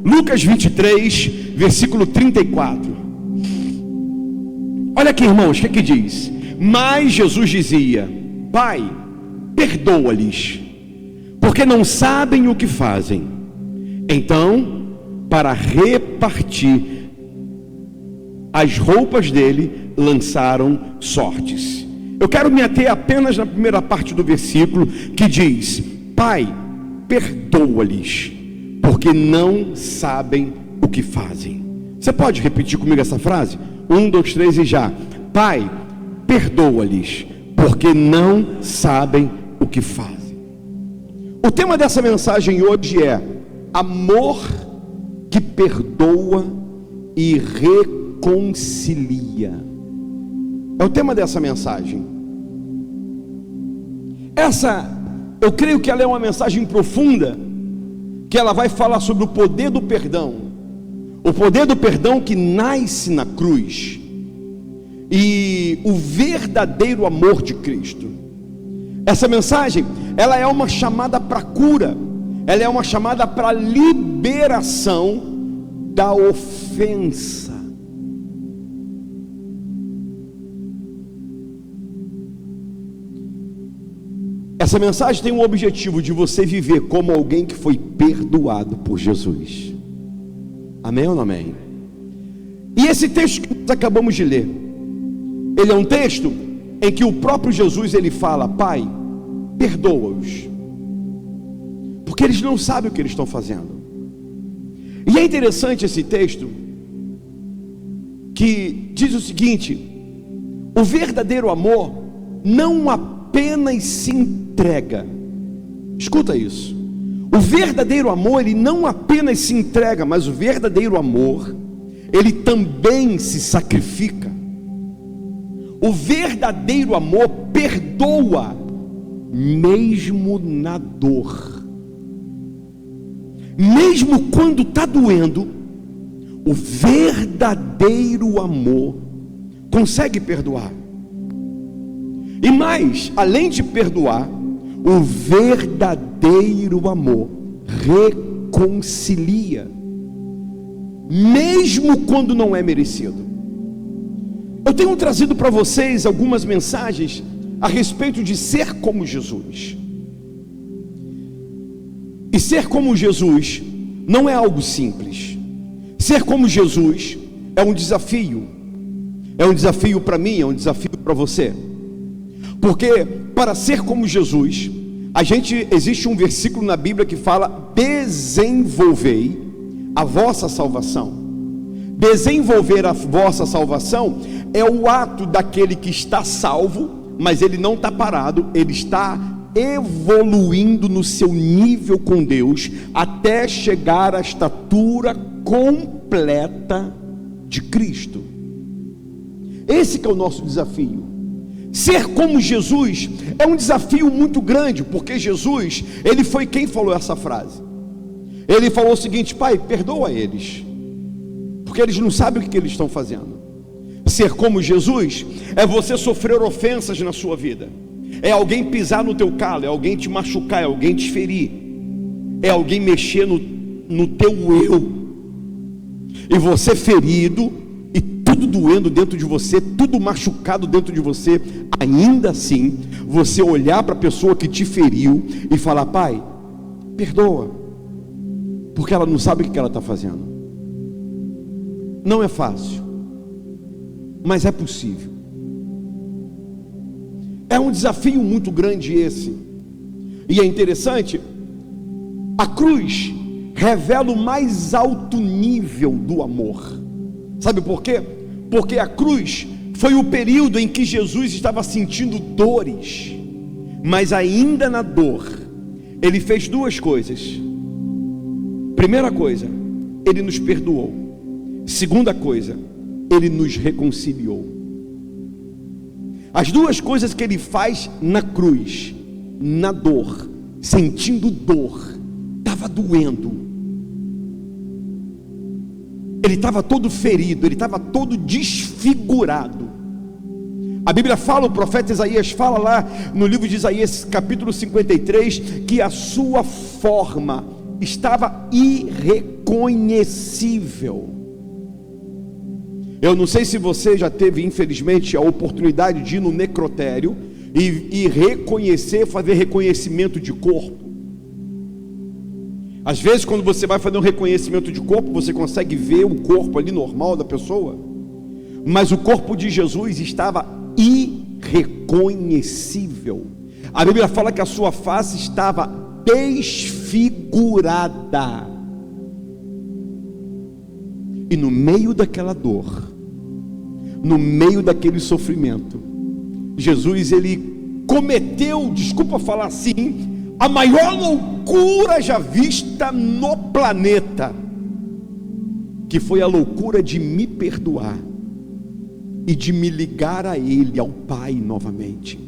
Lucas 23, versículo 34. Olha aqui, irmãos, o que é que diz? Mas Jesus dizia: Pai, perdoa-lhes, porque não sabem o que fazem. Então, para repartir as roupas dele, lançaram sortes. Eu quero me ater apenas na primeira parte do versículo, que diz: Pai, perdoa-lhes, porque não sabem o que fazem. Você pode repetir comigo essa frase? 1, 2, 3 e já. Pai, perdoa-lhes, porque não sabem o que fazem. O tema dessa mensagem hoje é amor que perdoa e reconcilia. É o tema dessa mensagem. Eu creio que ela é uma mensagem profunda, que ela vai falar sobre o poder do perdão. O poder do perdão que nasce na cruz, e o verdadeiro amor de Cristo. Essa mensagem, ela é uma chamada para cura, ela é uma chamada para liberação da ofensa. Essa mensagem tem o objetivo de você viver como alguém que foi perdoado por Jesus. Amém ou não amém? E esse texto que nós acabamos de ler, ele é um texto em que o próprio Jesus, ele fala: Pai, perdoa-os, porque eles não sabem o que eles estão fazendo. E é interessante esse texto, que diz o seguinte: o verdadeiro amor não apenas se entrega. Escuta isso. O verdadeiro amor, ele não apenas se entrega, mas o verdadeiro amor, ele também se sacrifica. O verdadeiro amor perdoa, mesmo na dor. Mesmo quando está doendo, o verdadeiro amor consegue perdoar. E mais, além de perdoar, o verdadeiro amor reconcilia, mesmo quando não é merecido. Eu tenho trazido para vocês algumas mensagens a respeito de ser como Jesus. E ser como Jesus não é algo simples. Ser como Jesus é um desafio. É um desafio para mim, é um desafio para você. Porque para ser como Jesus, existe um versículo na Bíblia que fala: desenvolvei a vossa salvação. Desenvolver a vossa salvação é o ato daquele que está salvo, mas ele não está parado, ele está evoluindo no seu nível com Deus, até chegar à estatura completa de Cristo. Esse que é o nosso desafio. Ser como Jesus é um desafio muito grande, porque Jesus, ele foi quem falou essa frase. Ele falou o seguinte: Pai, perdoa eles, porque eles não sabem o que eles estão fazendo. Ser como Jesus é você sofrer ofensas na sua vida, é alguém pisar no teu calo, é alguém te machucar, é alguém te ferir, é alguém mexer no teu eu, e você ferido, e tudo doendo dentro de você, tudo machucado dentro de você. Ainda assim, você olhar para a pessoa que te feriu e falar: Pai, perdoa, porque ela não sabe o que ela está fazendo. Não é fácil, mas é possível. É um desafio muito grande esse. E é interessante, a cruz revela o mais alto nível do amor. Sabe por quê? Porque a cruz foi o período em que Jesus estava sentindo dores, mas ainda na dor, ele fez duas coisas. Primeira coisa, ele nos perdoou. Segunda coisa, ele nos reconciliou. As duas coisas que ele faz na cruz, na dor, sentindo dor, estava doendo, ele estava todo ferido, ele estava todo desfigurado. A Bíblia fala, o profeta Isaías fala lá no livro de Isaías capítulo 53, que a sua forma estava irreconhecível. Eu não sei se você já teve, infelizmente, a oportunidade de ir no necrotério e reconhecer, fazer reconhecimento de corpo. Às vezes, quando você vai fazer um reconhecimento de corpo, você consegue ver o corpo ali normal da pessoa, mas o corpo de Jesus estava irreconhecível. A Bíblia fala que a sua face estava desfigurada. E no meio daquela dor, no meio daquele sofrimento, Jesus, ele cometeu, desculpa falar assim, a maior loucura já vista no planeta, que foi a loucura de me perdoar e de me ligar a Ele, ao Pai novamente.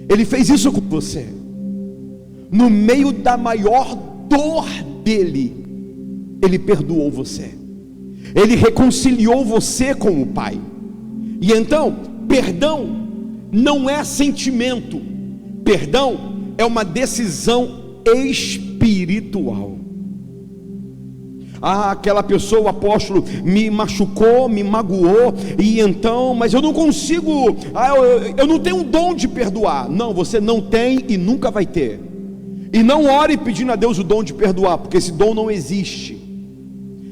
Ele fez isso com você, no meio da maior dor dele. Ele perdoou você, ele reconciliou você com o Pai. E então, perdão não é sentimento, perdão é uma decisão espiritual. Aquela pessoa, o apóstolo, me machucou, me magoou, e então, mas eu não consigo, eu não tenho um dom de perdoar. Não, você não tem e nunca vai ter. E não ore pedindo a Deus o dom de perdoar, porque esse dom não existe.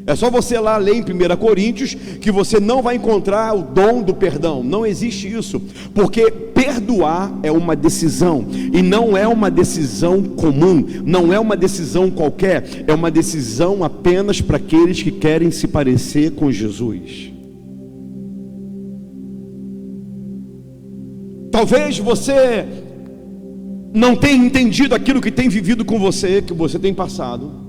É só você lá ler em 1 Coríntios, que você não vai encontrar o dom do perdão. Não existe isso, porque perdoar é uma decisão, e não é uma decisão comum, não é uma decisão qualquer, é uma decisão apenas para aqueles que querem se parecer com Jesus. Talvez você não tenha entendido aquilo que tem vivido com você, que você tem passado.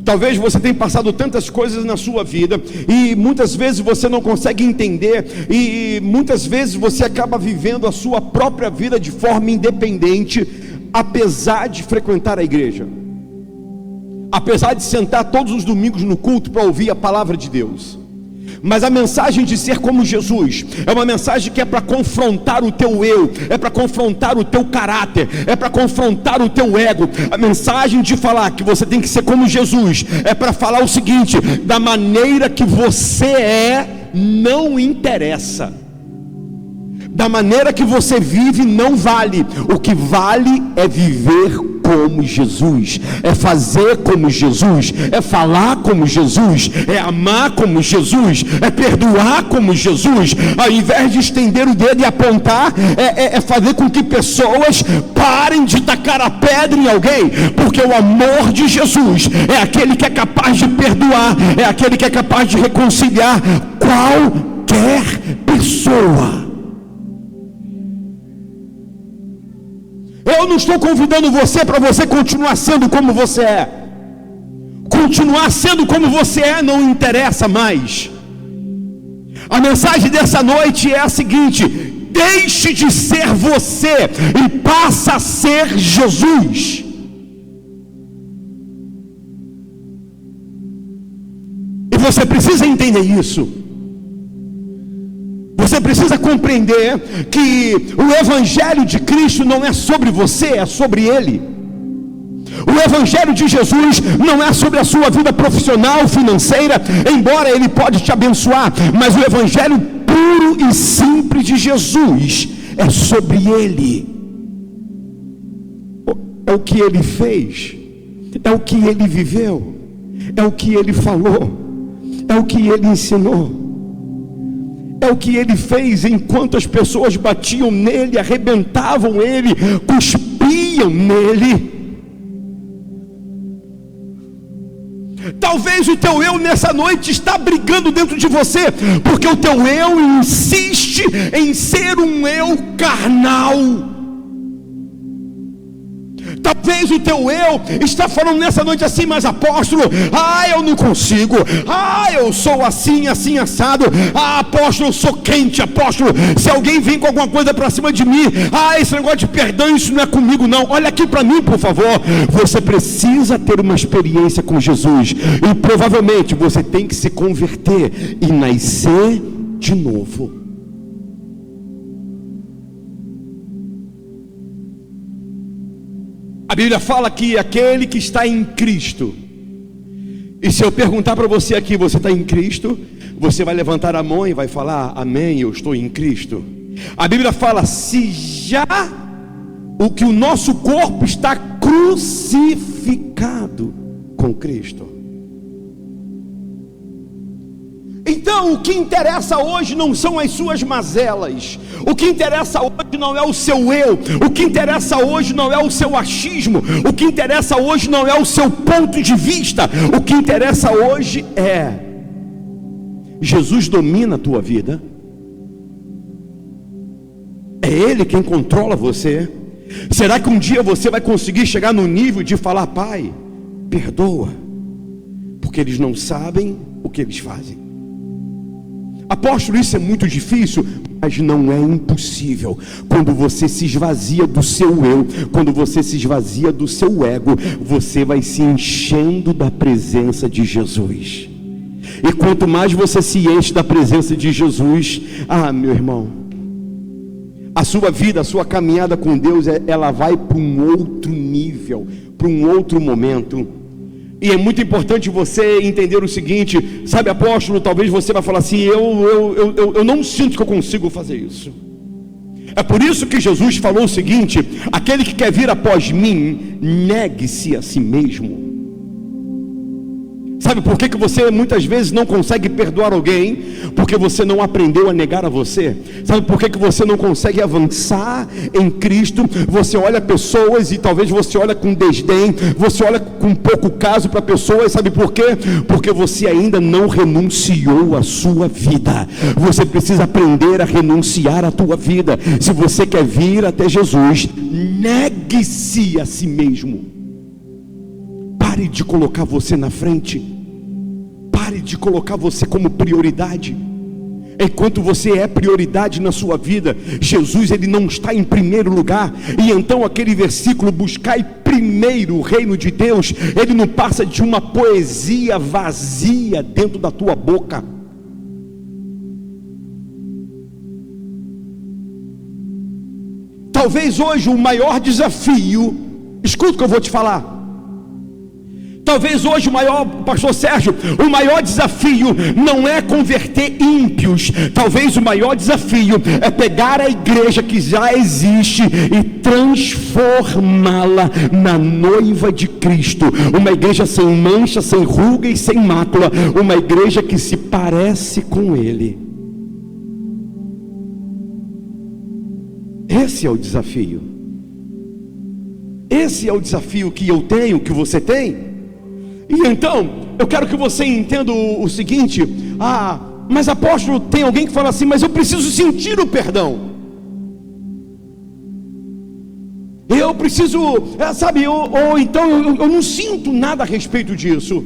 Talvez você tenha passado tantas coisas na sua vida, e muitas vezes você não consegue entender, e muitas vezes você acaba vivendo a sua própria vida de forma independente, apesar de frequentar a igreja, apesar de sentar todos os domingos no culto para ouvir a palavra de Deus. Mas a mensagem de ser como Jesus é uma mensagem que é para confrontar o teu eu, é para confrontar o teu caráter, é para confrontar o teu ego. A mensagem de falar que você tem que ser como Jesus é para falar o seguinte: da maneira que você é, não interessa. Da maneira que você vive não vale. O que vale é viver como Jesus, é fazer como Jesus, é falar como Jesus, é amar como Jesus, é perdoar como Jesus. Ao invés de estender o dedo e apontar, é fazer com que pessoas parem de tacar a pedra em alguém, porque o amor de Jesus é aquele que é capaz de perdoar, é aquele que é capaz de reconciliar qualquer pessoa. Eu não estou convidando você para você continuar sendo como você é. Continuar sendo como você é não interessa mais. A mensagem dessa noite é a seguinte: deixe de ser você e passa a ser Jesus. E você precisa entender isso. Você precisa compreender que o Evangelho de Cristo não é sobre você, é sobre Ele. O Evangelho de Jesus não é sobre a sua vida profissional, financeira, embora Ele pode te abençoar, mas o Evangelho puro e simples de Jesus é sobre Ele. É o que Ele fez, é o que Ele viveu, é o que Ele falou, é o que Ele ensinou. É o que Ele fez enquanto as pessoas batiam nele, arrebentavam ele, cuspiam nele. Talvez o teu eu nessa noite está brigando dentro de você, porque o teu eu insiste em ser um eu carnal. Talvez o teu eu está falando nessa noite assim: mas apóstolo, eu não consigo, eu sou assim, assim assado, apóstolo, eu sou quente, apóstolo, se alguém vem com alguma coisa para cima de mim, esse negócio de perdão, isso não é comigo não. Olha aqui para mim, por favor. Você precisa ter uma experiência com Jesus, e provavelmente você tem que se converter e nascer de novo. A Bíblia fala que aquele que está em Cristo E se eu perguntar para você aqui, você está em Cristo? Você vai levantar a mão e vai falar: amém, eu estou em Cristo. A Bíblia fala: se já o nosso corpo está crucificado com Cristo. Então o que interessa hoje não são as suas mazelas, o que interessa hoje não é o seu eu, o que interessa hoje não é o seu achismo, o que interessa hoje não é o seu ponto de vista, o que interessa hoje é: Jesus domina a tua vida, é Ele quem controla você. Será que um dia você vai conseguir chegar no nível de falar: Pai, perdoa, porque eles não sabem o que eles fazem? Apóstolo, isso é muito difícil, mas não é impossível. Quando você se esvazia do seu eu, quando você se esvazia do seu ego, você vai se enchendo da presença de Jesus. E quanto mais você se enche da presença de Jesus, meu irmão, a sua vida, a sua caminhada com Deus, ela vai para um outro nível, para um outro momento. E é muito importante você entender o seguinte, sabe, apóstolo, talvez você vai falar assim: eu não sinto que eu consigo fazer isso. É por isso que Jesus falou o seguinte: aquele que quer vir após mim, negue-se a si mesmo. Sabe por que você muitas vezes não consegue perdoar alguém? Porque você não aprendeu a negar a você. Sabe por que você não consegue avançar em Cristo? Você olha pessoas e talvez você olha com desdém, você olha com pouco caso para pessoas. Sabe por quê? Porque você ainda não renunciou a sua vida. Você precisa aprender a renunciar a tua vida. Se você quer vir até Jesus, negue-se a si mesmo. Pare de colocar você na frente. Pare de colocar você como prioridade. Enquanto você é prioridade na sua vida, Jesus, ele não está em primeiro lugar. E então aquele versículo: buscai primeiro o reino de Deus, ele não passa de uma poesia vazia dentro da tua boca. Talvez hoje o maior desafio, escuta o que eu vou te falar. Talvez hoje pastor Sérgio, o maior desafio não é converter ímpios. Talvez o maior desafio é pegar a igreja que já existe e transformá-la na noiva de Cristo. Uma igreja sem mancha, sem ruga e sem mácula. Uma igreja que se parece com Ele. Esse é o desafio. Esse é o desafio que eu tenho, que você tem. E então, eu quero que você entenda o seguinte: mas apóstolo, tem alguém que fala assim: mas eu preciso sentir o perdão. Eu preciso, ou então eu não sinto nada a respeito disso.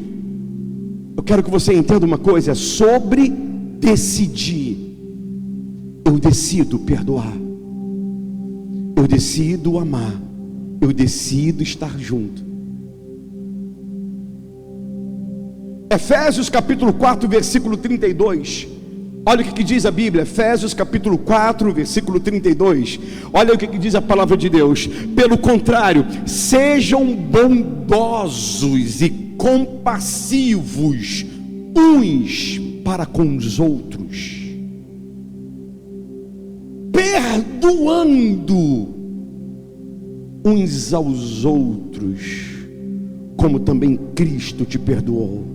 Eu quero que você entenda uma coisa: é sobre decidir. Eu decido perdoar, eu decido amar, eu decido estar junto. Efésios capítulo 4, versículo 32. Olha o que diz a Bíblia. Efésios capítulo 4, versículo 32. Olha o que diz a palavra de Deus: pelo contrário, sejam bondosos e compassivos uns para com os outros, perdoando uns aos outros, como também Cristo te perdoou.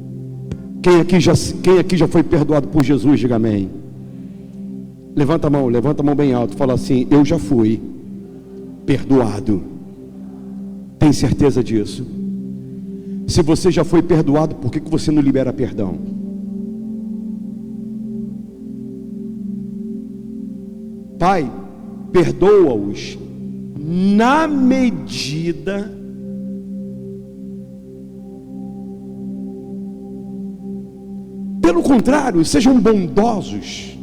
Quem aqui já foi perdoado por Jesus? Diga amém. Levanta a mão bem alto. Fala assim: eu já fui perdoado. Tem certeza disso? Se você já foi perdoado, por que você não libera perdão? Pai, perdoa-os na medida Pelo contrário, sejam bondosos.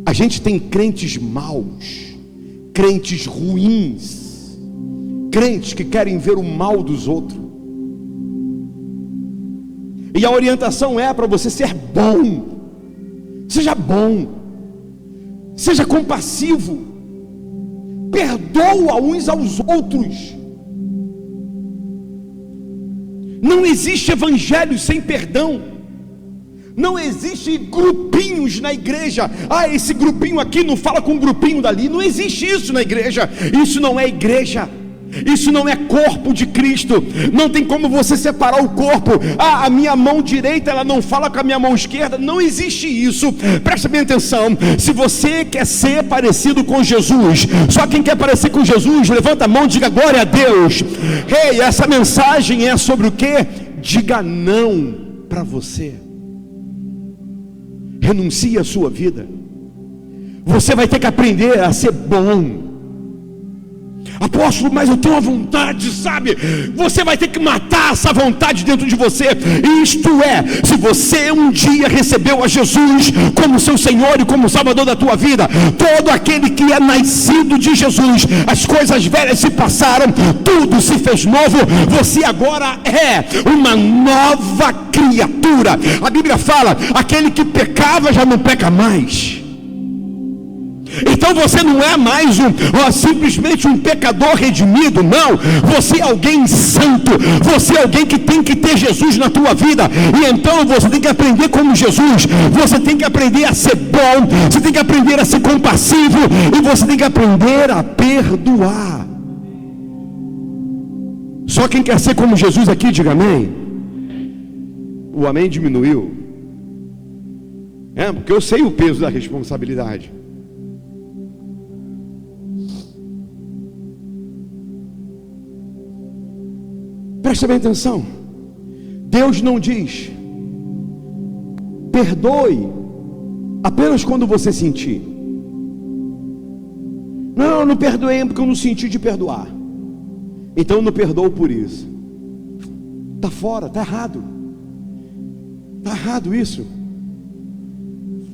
A gente tem crentes maus, crentes ruins, crentes que querem ver o mal dos outros. E a orientação é para você ser bom. Seja bom, seja compassivo, perdoa uns aos outros. Não existe evangelho sem perdão. Não existe grupinhos na igreja. Esse grupinho aqui não fala com o grupinho dali. Não existe isso na igreja. Isso não é igreja. Isso não é corpo de Cristo. Não tem como você separar o corpo. A minha mão direita ela não fala com a minha mão esquerda. Não existe isso. Presta bem atenção. Se você quer ser parecido com Jesus, só quem quer parecer com Jesus, levanta a mão e diga glória a Deus. Ei, essa mensagem é sobre o quê? Diga não para você. Renuncie a sua vida. Você vai ter que aprender a ser bom. Apóstolo, mas eu tenho uma vontade, sabe? Você vai ter que matar essa vontade dentro de você. Isto é, se você um dia recebeu a Jesus como seu Senhor e como Salvador da tua vida, todo aquele que é nascido de Jesus, as coisas velhas se passaram, tudo se fez novo. Você agora é uma nova criatura. A Bíblia fala, aquele que pecava já não peca mais. Então você não é mais simplesmente um pecador redimido, não. Você é alguém santo. Você é alguém que tem que ter Jesus na tua vida. E então você tem que aprender como Jesus. Você tem que aprender a ser bom. Você tem que aprender a ser compassivo. E você tem que aprender a perdoar. Só quem quer ser como Jesus aqui, diga amém. O amém diminuiu. Porque eu sei o peso da responsabilidade. Presta bem atenção. Deus não diz perdoe apenas quando você sentir. Não, eu não perdoei porque eu não senti de perdoar. Então eu não perdoo por isso. Está fora, está errado. Está errado isso.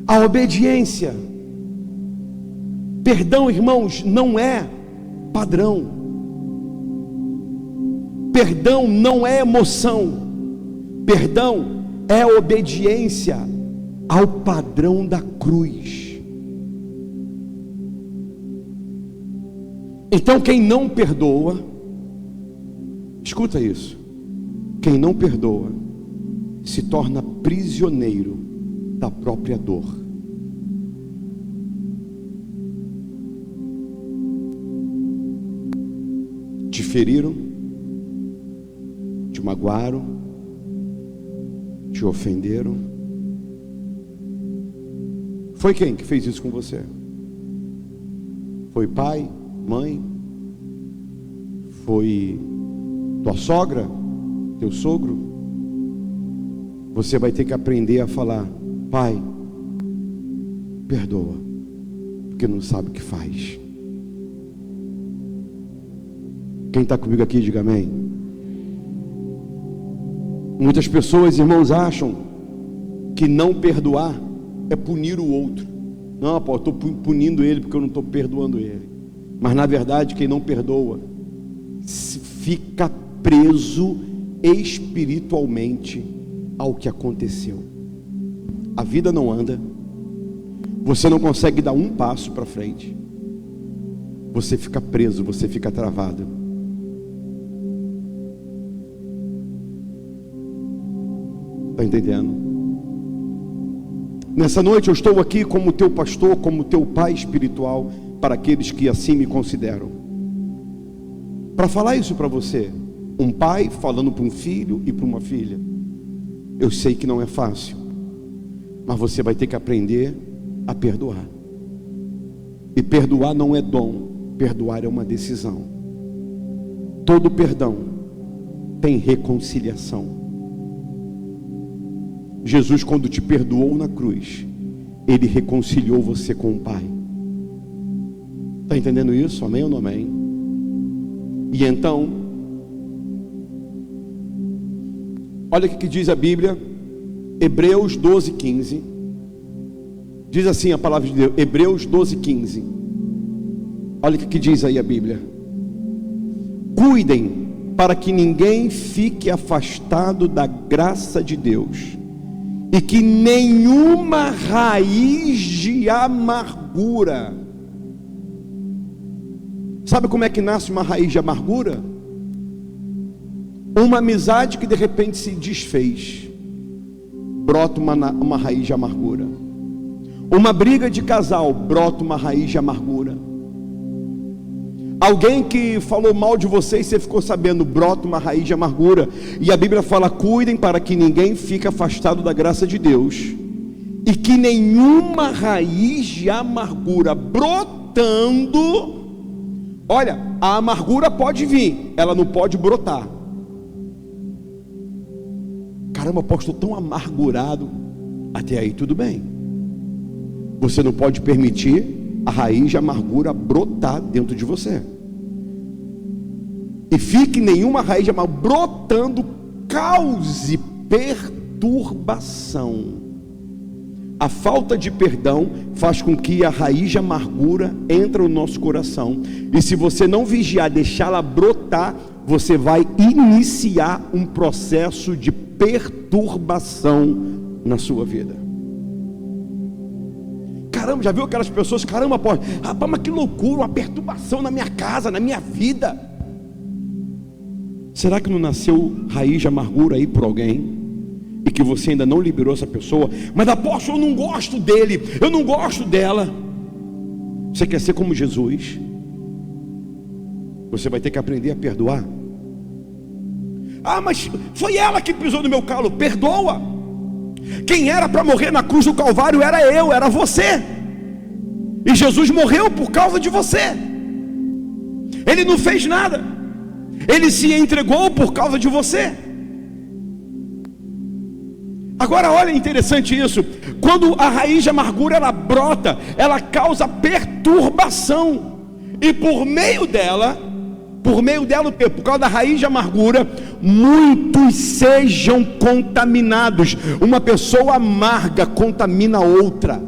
A obediência, perdão, irmãos, não é padrão. Perdão não é emoção. Perdão é obediência ao padrão da cruz. Então quem não perdoa, escuta isso, quem não perdoa se torna prisioneiro da própria dor. Te feriram, te magoaram, te ofenderam. Foi quem que fez isso com você? Foi pai, mãe? Foi tua sogra? Teu sogro? Você vai ter que aprender a falar: pai, perdoa, porque não sabe o que faz. Quem está comigo aqui, diga amém. Muitas pessoas, irmãos, acham que não perdoar é punir o outro. Não, pô, eu estou punindo ele porque eu não estou perdoando ele. Mas na verdade, quem não perdoa fica preso espiritualmente ao que aconteceu. A vida não anda. Você não consegue dar um passo para frente. Você fica preso, você fica travado. Está entendendo? Nessa noite eu estou aqui como teu pastor, como teu pai espiritual, para aqueles que assim me consideram, para falar isso para você. Um pai falando para um filho e para uma filha. Eu sei que não é fácil, mas você vai ter que aprender a perdoar. E perdoar não é dom, perdoar é uma decisão. Todo perdão tem reconciliação. Jesus, quando te perdoou na cruz, Ele reconciliou você com o Pai. Está entendendo isso? Amém ou não amém? E então, olha o que diz a Bíblia, Hebreus 12:15. Diz assim a palavra de Deus, Hebreus 12:15. Olha o que diz aí a Bíblia: cuidem para que ninguém fique afastado da graça de Deus, e que nenhuma raiz de amargura. Sabe como é que nasce uma raiz de amargura? Uma amizade que de repente se desfez, brota uma raiz de amargura. Uma briga de casal, brota uma raiz de amargura. Alguém que falou mal de você e você ficou sabendo, brota uma raiz de amargura. E a Bíblia fala: cuidem para que ninguém fique afastado da graça de Deus, e que nenhuma raiz de amargura brotando. Olha, a amargura pode vir, ela não pode brotar. Caramba, apóstolo, tão amargurado. Até aí tudo bem. Você não pode permitir a raiz de amargura brotar dentro de você. E fique nenhuma raiz de amargura brotando, cause perturbação. A falta de perdão faz com que a raiz de amargura entre no nosso coração. E se você não vigiar, deixá-la brotar, você vai iniciar um processo de perturbação na sua vida. Caramba, já viu aquelas pessoas? Caramba, pô, rapaz, mas que loucura, uma perturbação na minha casa, na minha vida. Será que não nasceu raiz de amargura aí por alguém? E que você ainda não liberou essa pessoa? Mas apóstolo, eu não gosto dele, eu não gosto dela. Você quer ser como Jesus? Você vai ter que aprender a perdoar. Ah, mas foi ela que pisou no meu calo. Perdoa. Quem era para morrer na cruz do Calvário era eu, era você. E Jesus morreu por causa de você. Ele não fez nada, ele se entregou por causa de você. Agora olha, interessante isso. Quando a raiz de amargura ela brota, ela causa perturbação. E por meio dela o quê? Por causa da raiz de amargura, muitos sejam contaminados. Uma pessoa amarga contamina outra.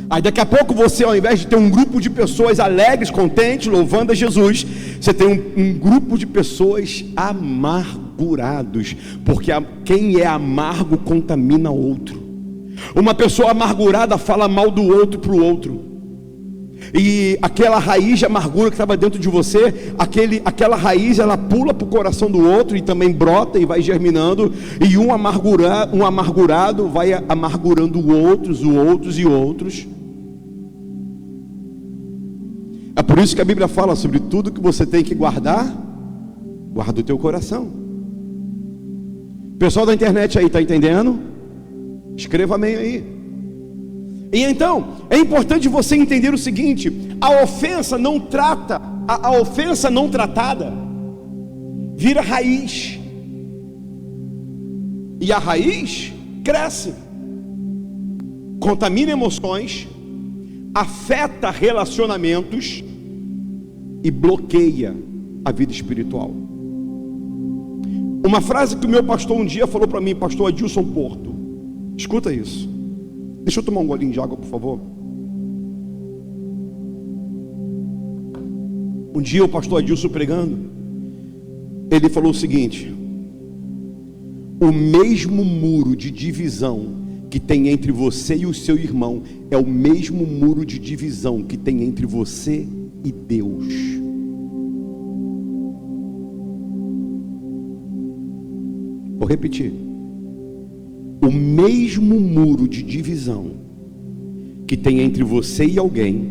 Aí daqui a pouco você, ao invés de ter um grupo de pessoas alegres, contentes, louvando a Jesus, você tem um grupo de pessoas amargurados, porque quem é amargo contamina outro. Uma pessoa amargurada fala mal do outro para o outro, e aquela raiz de amargura que estava dentro de você, aquela raiz, ela pula para o coração do outro e também brota e vai germinando, e um amargurado vai amargurando outros e outros. É por isso que a Bíblia fala sobre tudo que você tem que guardar, guarda o teu coração. Pessoal da internet aí, está entendendo? Escreva amém aí. E então, é importante você entender o seguinte: a ofensa não tratada vira raiz, e a raiz cresce, contamina emoções, afeta relacionamentos e bloqueia a vida espiritual. Uma frase que o meu pastor um dia falou para mim, pastor Adilson Porto, escuta isso. Deixa eu tomar um golinho de água, por favor. Um dia o pastor Adilson pregando, ele falou o seguinte: o mesmo muro de divisão que tem entre você e o seu irmão é o mesmo muro de divisão que tem entre você e Deus. Vou repetir. O mesmo muro de divisão que tem entre você e alguém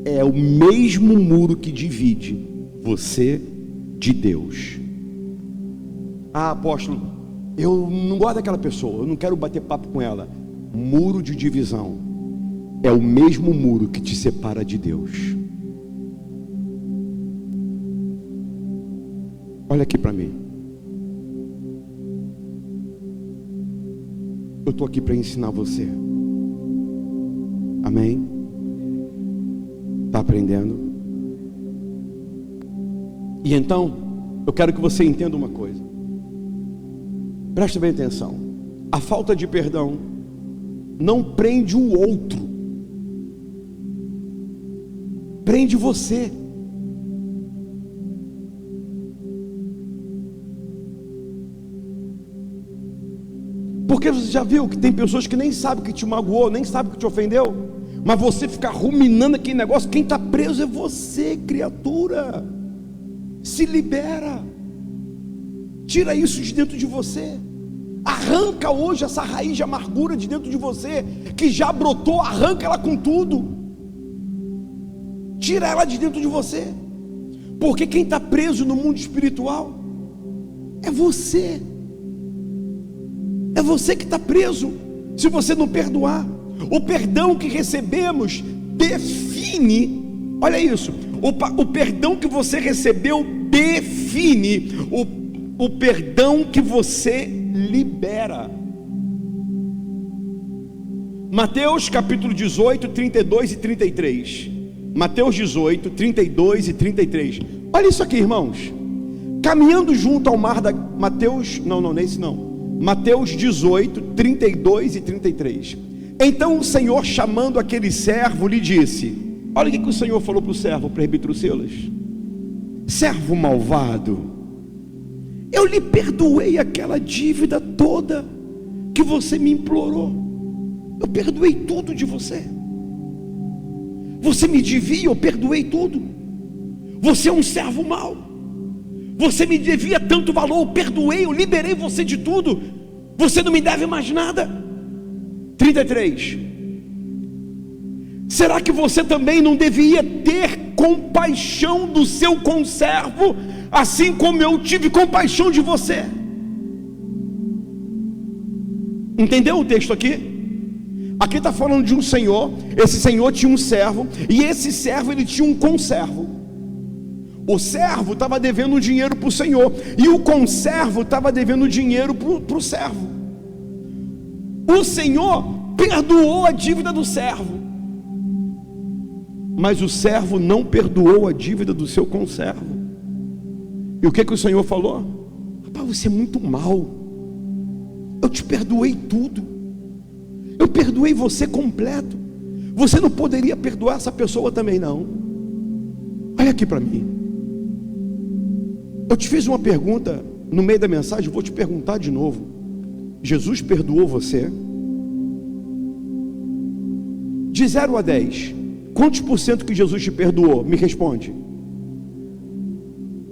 é o mesmo muro que divide você de Deus. Ah, apóstolo, eu não gosto daquela pessoa, eu não quero bater papo com ela. Muro de divisão é o mesmo muro que te separa de Deus. Olha aqui para mim. Eu estou aqui para ensinar você. Amém? Está aprendendo? E então, eu quero que você entenda uma coisa. Preste bem atenção. A falta de perdão não prende o outro, prende você. Porque você já viu que tem pessoas que nem sabem que te magoou, nem sabem que te ofendeu, mas você fica ruminando aquele negócio. Quem está preso é você, criatura. Se libera. Tira isso de dentro de você. Arranca hoje essa raiz de amargura de dentro de você, que já brotou, arranca ela com tudo. Tira ela de dentro de você. Porque quem está preso no mundo espiritual é você. É você que está preso. Se você não perdoar, o perdão que recebemos define, olha isso, o perdão que você recebeu define o perdão que você libera. Mateus capítulo 18, 32 e 33. Mateus 18, 32 e 33. Olha isso aqui, irmãos. Caminhando junto ao mar da... Mateus 18, 32 e 33. Então o Senhor, chamando aquele servo, lhe disse... Olha o que o Senhor falou para o servo, presbítero Silas. Servo malvado, eu lhe perdoei aquela dívida toda que você me implorou. Eu perdoei tudo de você. Você me devia, eu perdoei tudo. Você é um servo mau. Você me devia tanto valor, eu perdoei, eu liberei você de tudo. Você não me deve mais nada. 33. Será que você também não devia ter compaixão do seu conservo, assim como eu tive compaixão de você? Entendeu o texto aqui? Aqui está falando de um senhor. Esse senhor tinha um servo, e esse servo ele tinha um conservo. O servo estava devendo dinheiro para o senhor, e o conservo estava devendo dinheiro para o servo. O senhor perdoou a dívida do servo, mas o servo não perdoou a dívida do seu conservo. E o que o Senhor falou? Rapaz, você é muito mal. Eu te perdoei tudo. Eu perdoei você completo. Você não poderia perdoar essa pessoa também, não. Olha aqui para mim. Eu te fiz uma pergunta no meio da mensagem, vou te perguntar de novo. Jesus perdoou você? De 0 a 10, quantos por cento que Jesus te perdoou? Me responde.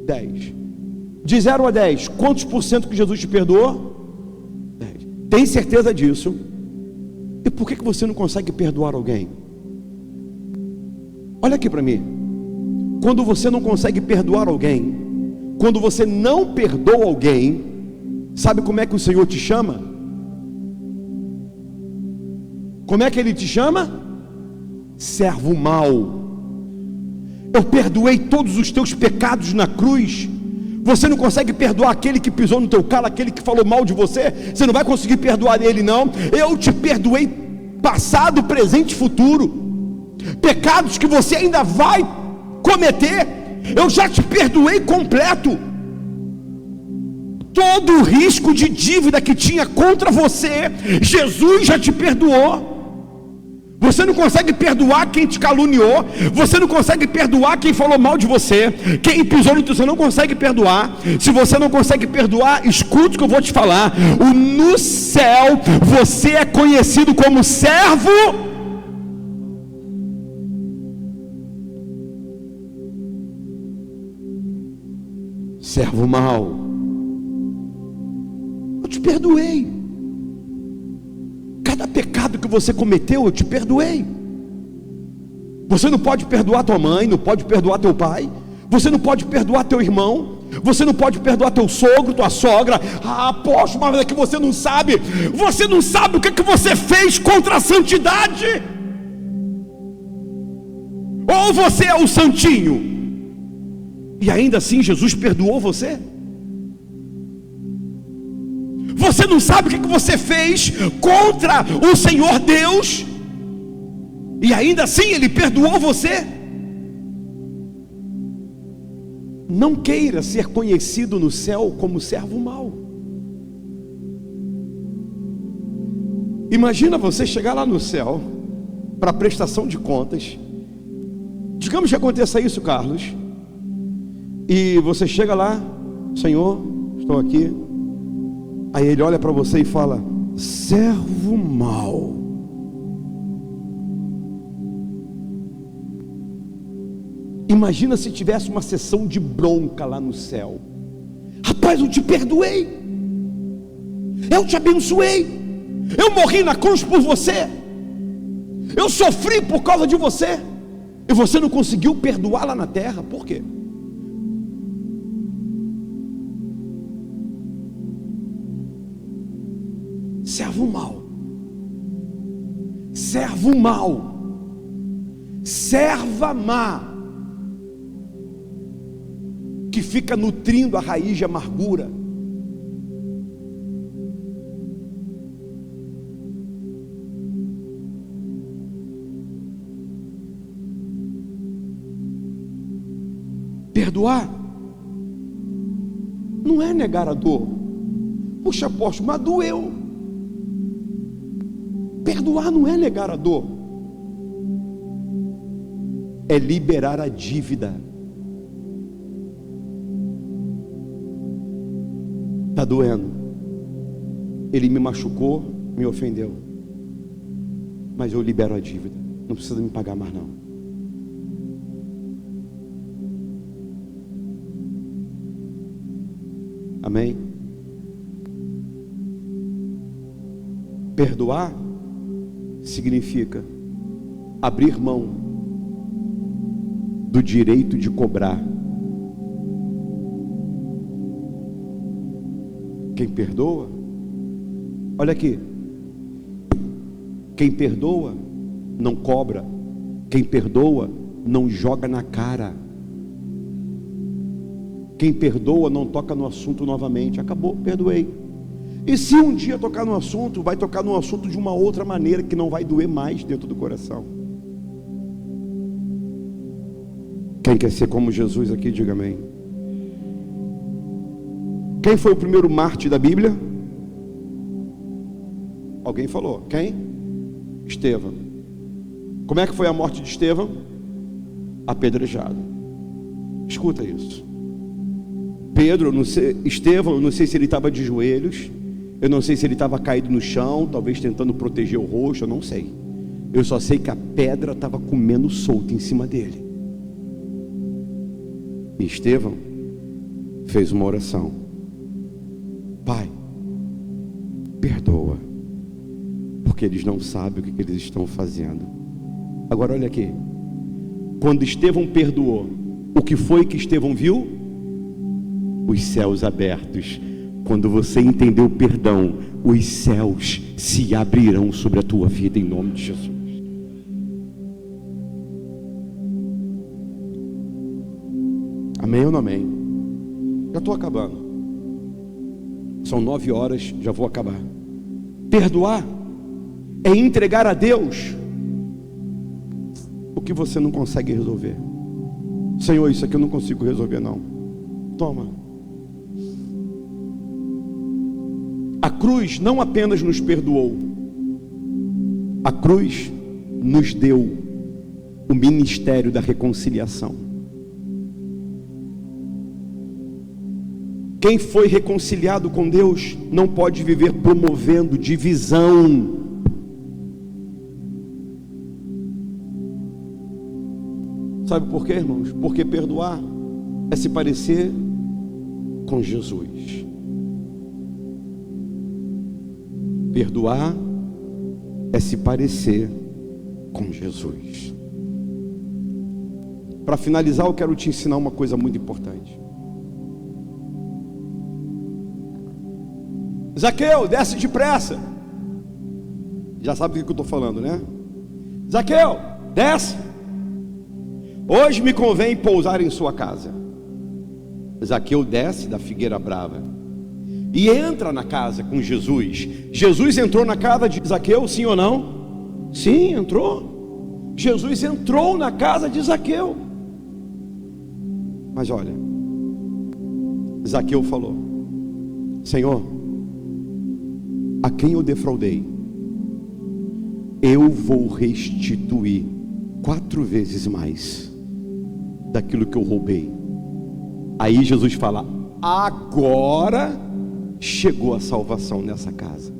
10. De 0 a 10, quantos por cento que Jesus te perdoou? 10. Tem certeza disso? E por que você não consegue perdoar alguém? Olha aqui para mim. Quando você não consegue perdoar alguém, quando você não perdoa alguém, sabe como é que o Senhor te chama? Como é que Ele te chama? Servo mau. Eu perdoei todos os teus pecados na cruz. Você não consegue perdoar aquele que pisou no teu calo, aquele que falou mal de você. Você não vai conseguir perdoar ele, não. Eu te perdoei passado, presente e futuro. Pecados que você ainda vai cometer, eu já te perdoei completo. Todo o risco de dívida que tinha contra você, Jesus já te perdoou. Você não consegue perdoar quem te caluniou. Você não consegue perdoar quem falou mal de você. Quem pisou no teu, você não consegue perdoar. Se você não consegue perdoar, escute o que eu vou te falar. No céu, você é conhecido como servo. Servo mau. Eu te perdoei. Cada pecado que você cometeu, eu te perdoei. Você não pode perdoar tua mãe, não pode perdoar teu pai, você não pode perdoar teu irmão, você não pode perdoar teu sogro, tua sogra. Poxa, mas é que você não sabe o que você fez contra a santidade. Ou você é o santinho, e ainda assim Jesus perdoou você? Você não sabe o que você fez contra o Senhor Deus, e ainda assim Ele perdoou você? Não queira ser conhecido no céu como servo mau. Imagina você chegar lá no céu para prestação de contas. Digamos que aconteça isso, Carlos, e você chega lá: Senhor, estou aqui. Aí Ele olha para você e fala: servo mau. Imagina se tivesse uma sessão de bronca lá no céu. Rapaz, eu te perdoei, eu te abençoei, eu morri na cruz por você, eu sofri por causa de você, e você não conseguiu perdoar lá na terra. Por quê? Servo mau, servo mau, serva má, que fica nutrindo a raiz de amargura. Perdoar não é negar a dor. Puxa, apóstolo, mas doeu. Perdoar não é negar a dor, é liberar a dívida. Está doendo, ele me machucou, me ofendeu, mas eu libero a dívida, não precisa me pagar mais não. Amém? Perdoar significa abrir mão do direito de cobrar. Quem perdoa, olha aqui, quem perdoa não cobra, quem perdoa não joga na cara, quem perdoa não toca no assunto novamente. Acabou, perdoei. E se um dia tocar no assunto, vai tocar no assunto de uma outra maneira, que não vai doer mais dentro do coração. Quem quer ser como Jesus aqui, diga amém. Quem foi o primeiro mártir da Bíblia? Alguém falou. Quem? Estevão. Como é que foi a morte de Estevão? Apedrejado. Escuta isso. Pedro, não sei, Estevão, eu não sei se ele estava de joelhos, eu não sei se ele estava caído no chão, talvez tentando proteger o rosto, eu não sei. Eu só sei que a pedra estava comendo solta em cima dele. E Estevão fez uma oração: Pai, perdoa, porque eles não sabem o que eles estão fazendo. Agora olha aqui, quando Estevão perdoou, o que foi que Estevão viu? Os céus abertos. Quando você entender o perdão, os céus se abrirão sobre a tua vida em nome de Jesus. Amém ou não amém? Já estou acabando. São 9 horas, já vou acabar. Perdoar é entregar a Deus o que você não consegue resolver. Senhor, isso aqui eu não consigo resolver não. Toma. A cruz não apenas nos perdoou, a cruz nos deu o ministério da reconciliação. Quem foi reconciliado com Deus não pode viver promovendo divisão. Sabe por quê, irmãos? Porque perdoar é se parecer com Jesus. Perdoar é se parecer com Jesus. Para finalizar, eu quero te ensinar uma coisa muito importante. Zaqueu, desce depressa. Já sabe do que eu estou falando, né? Zaqueu, desce. Hoje me convém pousar em sua casa. Zaqueu desce da figueira brava e entra na casa com Jesus. Jesus entrou na casa de Zaqueu, sim ou não? Sim, entrou. Jesus entrou na casa de Zaqueu. Mas olha, Zaqueu falou: Senhor, a quem eu defraudei, eu vou restituir 4 vezes mais daquilo que eu roubei. Aí Jesus fala: agora chegou a salvação nessa casa.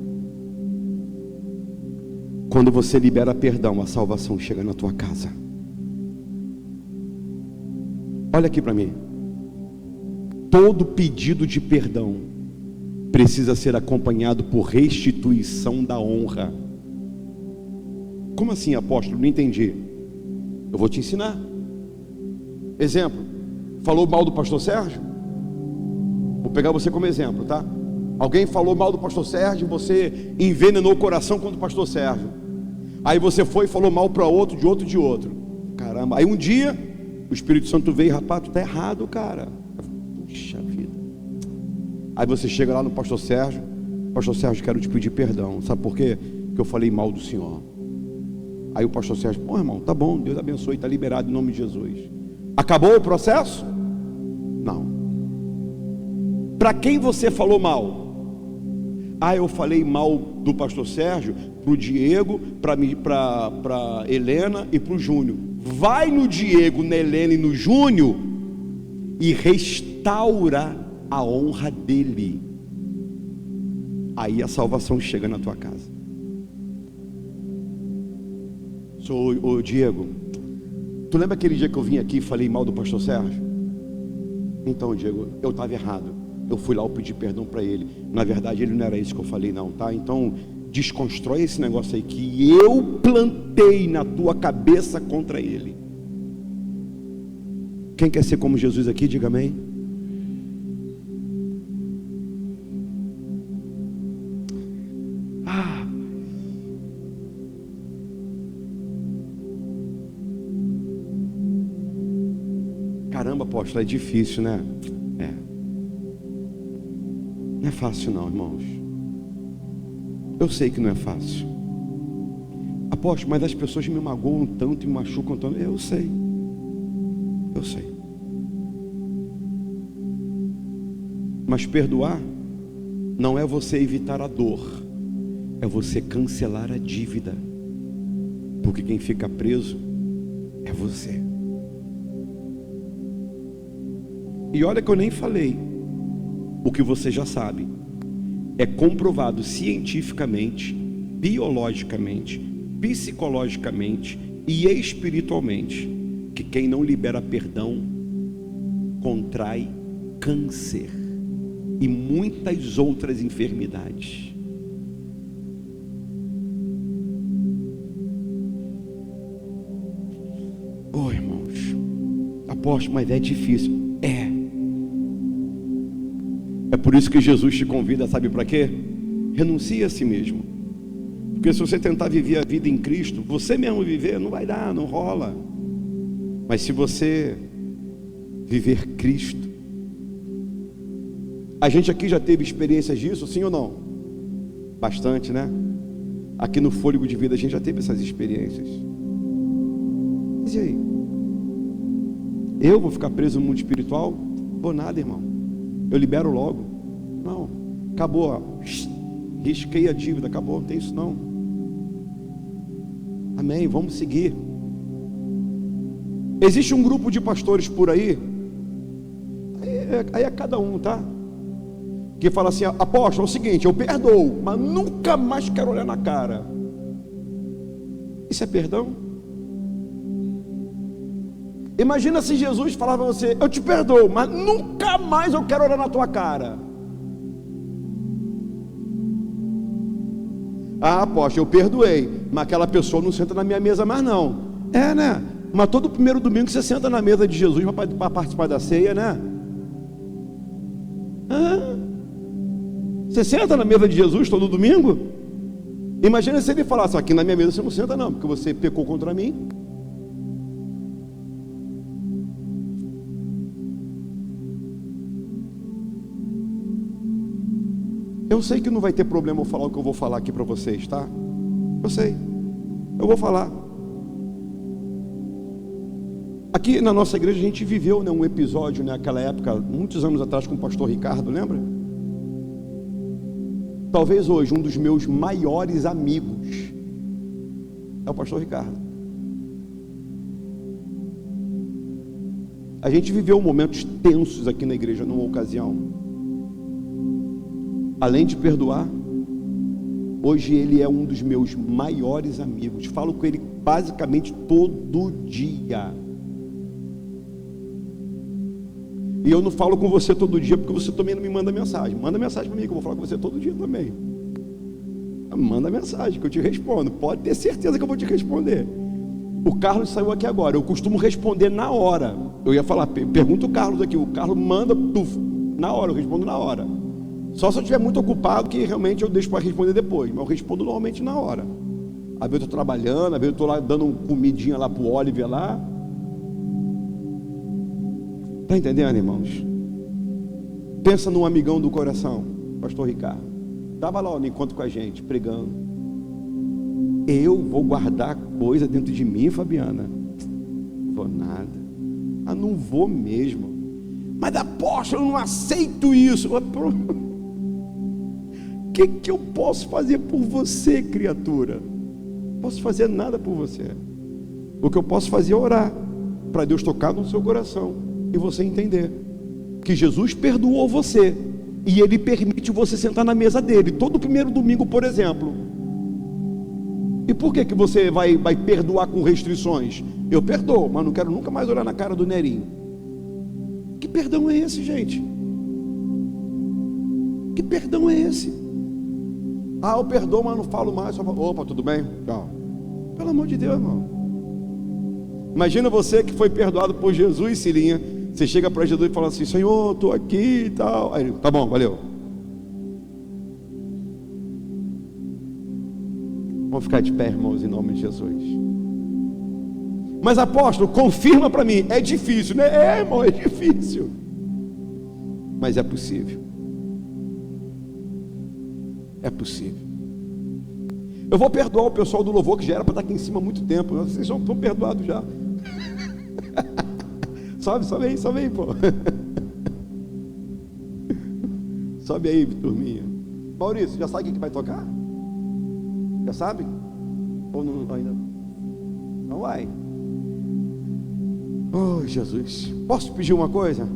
Quando você libera perdão, a salvação chega na tua casa. Olha aqui para mim. Todo pedido de perdão precisa ser acompanhado por restituição da honra. Como assim, apóstolo? Não entendi. Eu vou te ensinar. Exemplo, falou mal do pastor Sérgio? Vou pegar você como exemplo, tá? Alguém falou mal do pastor Sérgio, você envenenou o coração contra o pastor Sérgio. Aí você foi e falou mal para outro, de outro. Caramba, aí um dia o Espírito Santo veio, rapaz, tu tá errado, cara. Puxa vida. Aí você chega lá no pastor Sérgio, quero te pedir perdão. Sabe por quê? Porque eu falei mal do senhor. Aí o pastor Sérgio, pô, irmão, tá bom, Deus abençoe, tá liberado em nome de Jesus. Acabou o processo? Não. Para quem você falou mal? Ah, eu falei mal do pastor Sérgio pro Diego, para Helena e pro Júnior. Vai no Diego, na Helena e no Júnior e restaura a honra dele. Aí a salvação chega na tua casa. Ô Diego, tu lembra aquele dia que eu vim aqui e falei mal do pastor Sérgio? Então, Diego, eu estava errado. Eu fui lá, eu pedi perdão para ele. Na verdade, ele não era isso que eu falei, não, tá? Então, desconstrói esse negócio aí que eu plantei na tua cabeça contra ele. Quem quer ser como Jesus aqui, diga amém. Caramba, apóstolo, é difícil, né? Não é fácil não, irmãos. Eu sei que não é fácil. Apóstolo, mas as pessoas me magoam tanto e me machucam tanto. Eu sei. Mas perdoar não é você evitar a dor, é você cancelar a dívida. Porque quem fica preso é você. E olha que eu nem falei o que você já sabe. É comprovado cientificamente, biologicamente, psicologicamente e espiritualmente que quem não libera perdão contrai câncer e muitas outras enfermidades. Oh, irmãos, apóstolo, mas é difícil. É por isso que Jesus te convida, sabe para quê? Renuncie a si mesmo. Porque se você tentar viver a vida em Cristo, você mesmo viver, não vai dar, não rola. Mas se você viver Cristo, a gente aqui já teve experiências disso, sim ou não? Bastante, né? Aqui no Fôlego de Vida a gente já teve essas experiências. Mas e aí? Eu vou ficar preso no mundo espiritual? Vou nada, irmão. Eu libero logo. Não, acabou, ó. Risquei a dívida, acabou, não tem isso não. Amém, vamos seguir. Existe um grupo de pastores por aí é cada um, tá? Que fala assim, apóstolo, é o seguinte, eu perdoo, mas nunca mais quero olhar na cara. Isso é perdão? Imagina se Jesus falava para você, eu te perdoo, mas nunca mais eu quero olhar na tua cara. Ah, apóstolo, eu perdoei, mas aquela pessoa não senta na minha mesa mais não. É, né? Mas todo primeiro domingo você senta na mesa de Jesus para participar da ceia, né? Você senta na mesa de Jesus todo domingo? Imagina se ele falasse, aqui na minha mesa você não senta não, porque você pecou contra mim. Eu sei que não vai ter problema eu falar o que eu vou falar aqui para vocês, tá? Eu sei, eu vou falar. Aqui na nossa igreja a gente viveu, né, um episódio, naquela época, muitos anos atrás, com o pastor Ricardo, lembra? Talvez hoje um dos meus maiores amigos é o pastor Ricardo. A gente viveu momentos tensos aqui na igreja numa ocasião. Além de perdoar, hoje ele é um dos meus maiores amigos. Falo com ele basicamente todo dia. E eu não falo com você todo dia, porque você também não me manda mensagem. Manda mensagem para mim, que eu vou falar com você todo dia também. Manda mensagem, que eu te respondo. Pode ter certeza que eu vou te responder. O Carlos saiu aqui agora. Eu costumo responder na hora. Eu ia falar, pergunta o Carlos aqui. O Carlos manda, na hora, eu respondo na hora. Só se eu estiver muito ocupado, que realmente eu deixo para responder depois. Mas eu respondo normalmente na hora. Às vezes eu estou trabalhando, às vezes eu estou lá dando uma comidinha lá para o Oliver lá. Está entendendo, irmãos? Pensa num amigão do coração, pastor Ricardo. Estava lá no encontro com a gente, pregando. Eu vou guardar coisa dentro de mim, Fabiana? Não vou nada. Ah, não vou mesmo. Mas apóstolo, eu não aceito isso. O que eu posso fazer por você, criatura? Não posso fazer nada por você. O que eu posso fazer é orar, para Deus tocar no seu coração e você entender que Jesus perdoou você, e Ele permite você sentar na mesa dele, todo primeiro domingo, por exemplo. E por que você vai perdoar com restrições? Eu perdoo, mas não quero nunca mais olhar na cara do Nerinho. Que perdão é esse, gente? Que perdão é esse? Ah, eu perdoo, mas não falo mais. Só falo, opa, tudo bem? Tchau. Pelo amor de Deus, irmão. Imagina você que foi perdoado por Jesus, Cilinha. Você chega para Jesus e fala assim: Senhor, estou aqui e tal. Aí ele, tá bom, valeu. Vamos ficar de pé, irmãos, em nome de Jesus. Mas apóstolo, confirma para mim. É difícil, né? É, irmão, é difícil. Mas é possível. É possível. Eu vou perdoar o pessoal do louvor, que já era para estar aqui em cima há muito tempo. Vocês estão perdoados já. Sobe aí, pô. Sobe aí, turminha. Maurício, já sabe o que vai tocar? Já sabe? Ou não, ainda não vai? Oh, Jesus. Posso pedir uma coisa?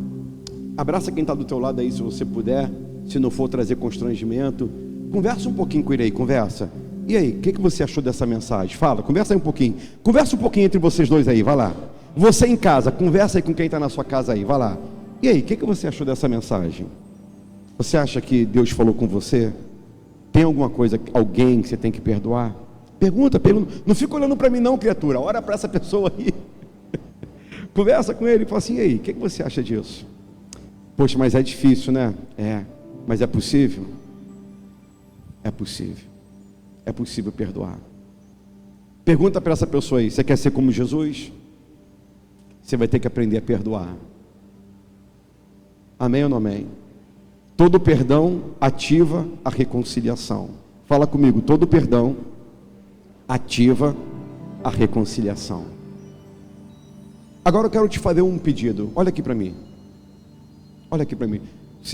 Abraça quem está do teu lado aí, se você puder. Se não for trazer constrangimento, conversa um pouquinho com ele aí, conversa. E aí, o que você achou dessa mensagem? Fala, conversa aí um pouquinho. Conversa um pouquinho entre vocês dois aí, vai lá. Você em casa, conversa aí com quem está na sua casa aí, vai lá. E aí, o que você achou dessa mensagem? Você acha que Deus falou com você? Tem alguma coisa, alguém que você tem que perdoar? Pergunta. Não fica olhando para mim não, criatura. Ora para essa pessoa aí. Conversa com ele e fala assim: e aí, o que você acha disso? Poxa, mas é difícil, né? É, mas é possível? É possível. É possível perdoar. Pergunta para essa pessoa aí: você quer ser como Jesus? Você vai ter que aprender a perdoar. Amém ou não amém? Todo perdão ativa a reconciliação. Fala comigo: todo perdão ativa a reconciliação. Agora eu quero te fazer um pedido. Olha aqui para mim. Olha aqui para mim.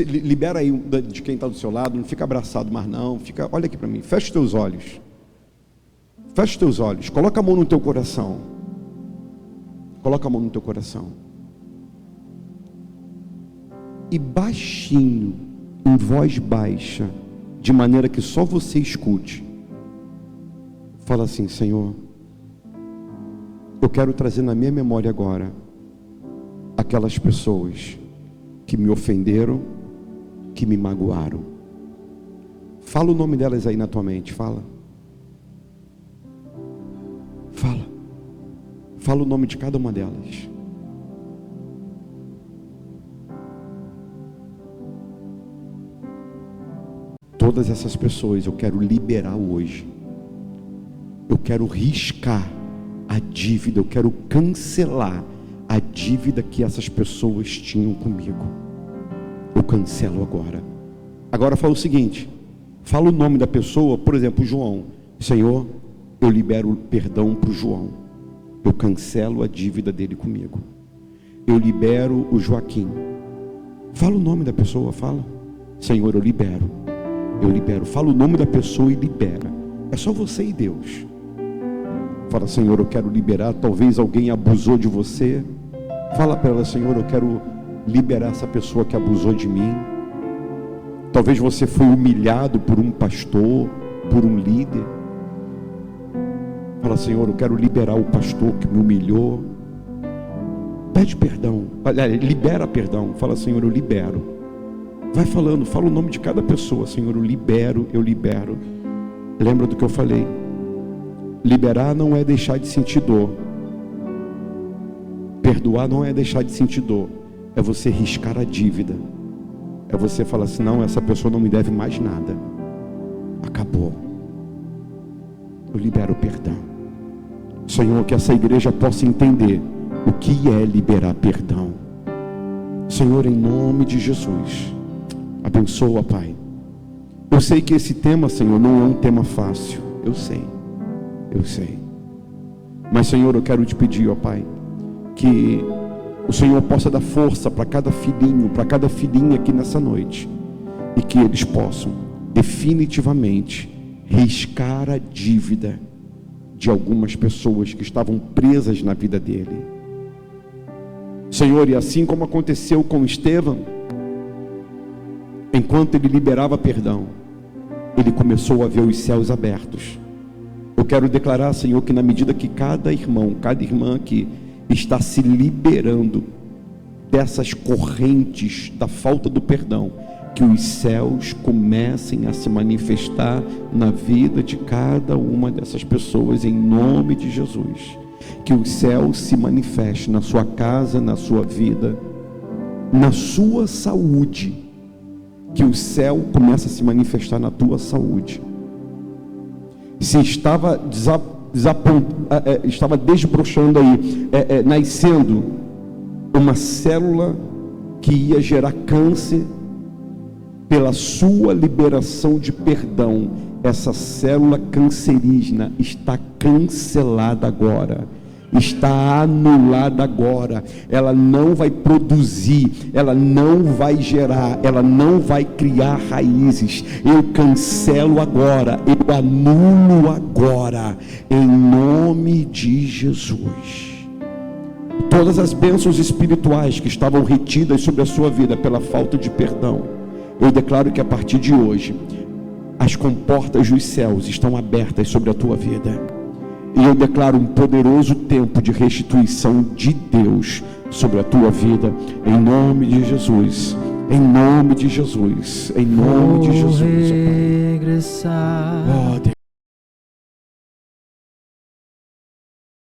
Libera aí de quem está do seu lado. Não fica abraçado mais não. Olha aqui para mim. Fecha os teus olhos. Fecha os teus olhos. Coloca a mão no teu coração. Coloca a mão no teu coração. E baixinho, em voz baixa, de maneira que só você escute, fala assim: Senhor, eu quero trazer na minha memória agora aquelas pessoas que me ofenderam, que me magoaram. Fala o nome delas aí na tua mente. Fala. Fala o nome de cada uma delas. Todas essas pessoas eu quero liberar hoje. Eu quero riscar a dívida, eu quero cancelar a dívida que essas pessoas tinham comigo. Eu cancelo agora. Agora fala o seguinte: fala o nome da pessoa, por exemplo, João. Senhor, eu libero perdão para o João. Eu cancelo a dívida dele comigo. Eu libero o Joaquim. Fala o nome da pessoa, fala. Senhor, eu libero. Fala o nome da pessoa e libera. É só você e Deus. Fala: Senhor, eu quero liberar. Talvez alguém abusou de você. Fala para ela: Senhor, eu quero liberar essa pessoa que abusou de mim. Talvez você foi humilhado por um pastor, por um líder. Fala: Senhor, eu quero liberar o pastor que me humilhou. Pede perdão, libera perdão. Fala: Senhor, eu libero. Vai falando, fala o nome de cada pessoa. Senhor, eu libero, eu libero. Lembra do que eu falei? Liberar não é deixar de sentir dor. Perdoar não é deixar de sentir dor. É você riscar a dívida. É você falar assim: não, essa pessoa não me deve mais nada. Acabou. Eu libero o perdão. Senhor, que essa igreja possa entender o que é liberar perdão. Senhor, em nome de Jesus, abençoa, Pai. Eu sei que esse tema, Senhor, não é um tema fácil. Eu sei. Mas, Senhor, eu quero te pedir, ó Pai, que o Senhor possa dar força para cada filhinho, para cada filhinha aqui nessa noite, e que eles possam definitivamente riscar a dívida de algumas pessoas que estavam presas na vida dele. Senhor, e assim como aconteceu com Estevão, enquanto ele liberava perdão, ele começou a ver os céus abertos. Eu quero declarar, Senhor, que na medida que cada irmão, cada irmã aqui está se liberando dessas correntes da falta do perdão, que os céus comecem a se manifestar na vida de cada uma dessas pessoas, em nome de Jesus. Que o céu se manifeste na sua casa, na sua vida, na sua saúde. Que o céu comece a se manifestar na tua saúde. Se estava desbrochando aí, nascendo uma célula que ia gerar câncer, pela sua liberação de perdão, essa célula cancerígena está cancelada agora, está anulada agora. Ela não vai produzir, ela não vai gerar, ela não vai criar raízes. Eu cancelo agora, eu anulo agora, em nome de Jesus. Todas as bênçãos espirituais que estavam retidas sobre a sua vida pela falta de perdão, eu declaro que a partir de hoje as comportas dos céus estão abertas sobre a tua vida. E eu declaro um poderoso tempo de restituição de Deus sobre a tua vida, em nome de Jesus, em nome de Jesus, em nome de Jesus. Regressar. Oh Deus.